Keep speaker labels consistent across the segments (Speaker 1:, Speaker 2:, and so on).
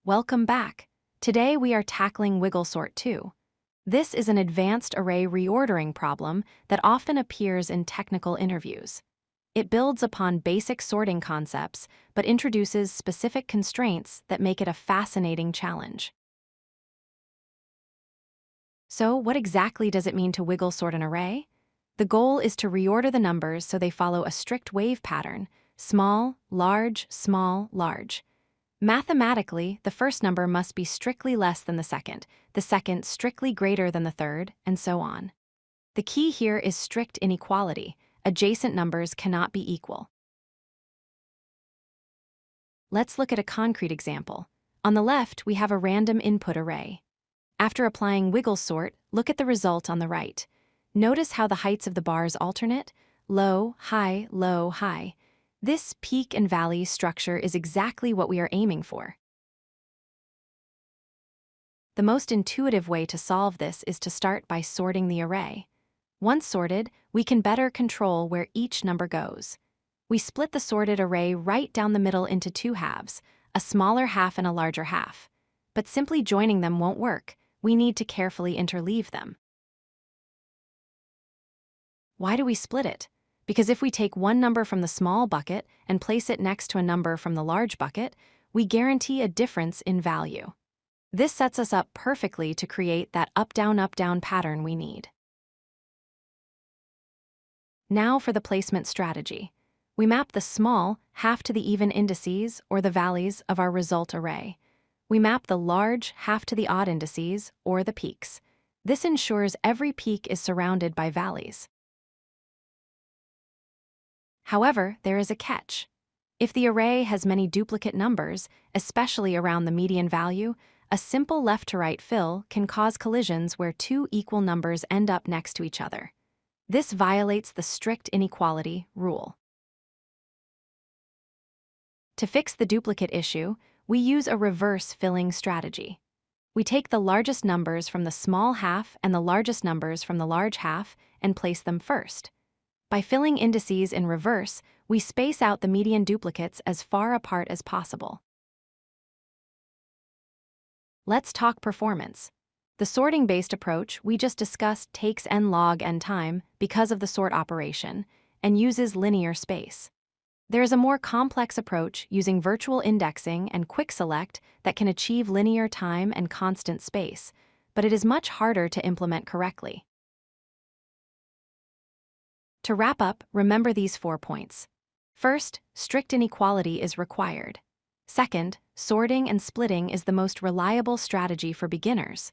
Speaker 1: Welcome back. Today we are tackling wiggle sort 2. This is an advanced array reordering problem that often appears in technical interviews. It builds upon basic sorting concepts, but introduces specific constraints that make it a fascinating challenge. So, what exactly does it mean to wiggle sort an array? The goal is to reorder the numbers so they follow a strict wave pattern: small, large, small, large. Mathematically, the first number must be strictly less than the second strictly greater than the third, and so on. The key here is strict inequality. Adjacent numbers cannot be equal. Let's look at a concrete example. On the left, we have a random input array. After applying wiggle sort, look at the result on the right. Notice how the heights of the bars alternate: low, high, low, high. This peak and valley structure is exactly what we are aiming for. The most intuitive way to solve this is to start by sorting the array. Once sorted, we can better control where each number goes. We split the sorted array right down the middle into two halves, a smaller half and a larger half. But simply joining them won't work. We need to carefully interleave them. Why do we split it? Because if we take one number from the small bucket and place it next to a number from the large bucket, we guarantee a difference in value. This sets us up perfectly to create that up-down pattern we need. Now for the placement strategy. We map the small half to the even indices, or the valleys, of our result array. We map the large half to the odd indices, or the peaks. This ensures every peak is surrounded by valleys. However, there is a catch. If the array has many duplicate numbers, especially around the median value, a simple left-to-right fill can cause collisions where two equal numbers end up next to each other. This violates the strict inequality rule. To fix the duplicate issue, we use a reverse filling strategy. We take the largest numbers from the small half and the largest numbers from the large half and place them first. By filling indices in reverse, we space out the median duplicates as far apart as possible. Let's talk performance. The sorting-based approach we just discussed takes n log n time because of the sort operation and uses linear space. There is a more complex approach using virtual indexing and quick select that can achieve linear time and constant space, but it is much harder to implement correctly. To wrap up, remember these 4 points. First, strict inequality is required. Second, sorting and splitting is the most reliable strategy for beginners.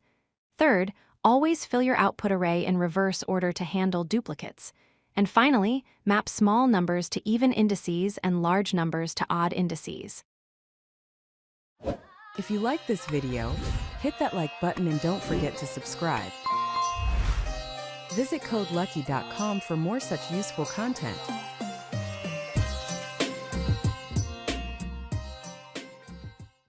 Speaker 1: Third, always fill your output array in reverse order to handle duplicates. And finally, map small numbers to even indices and large numbers to odd indices.
Speaker 2: If you like this video, hit that like button and don't forget to subscribe. Visit codelucky.com for more such useful content.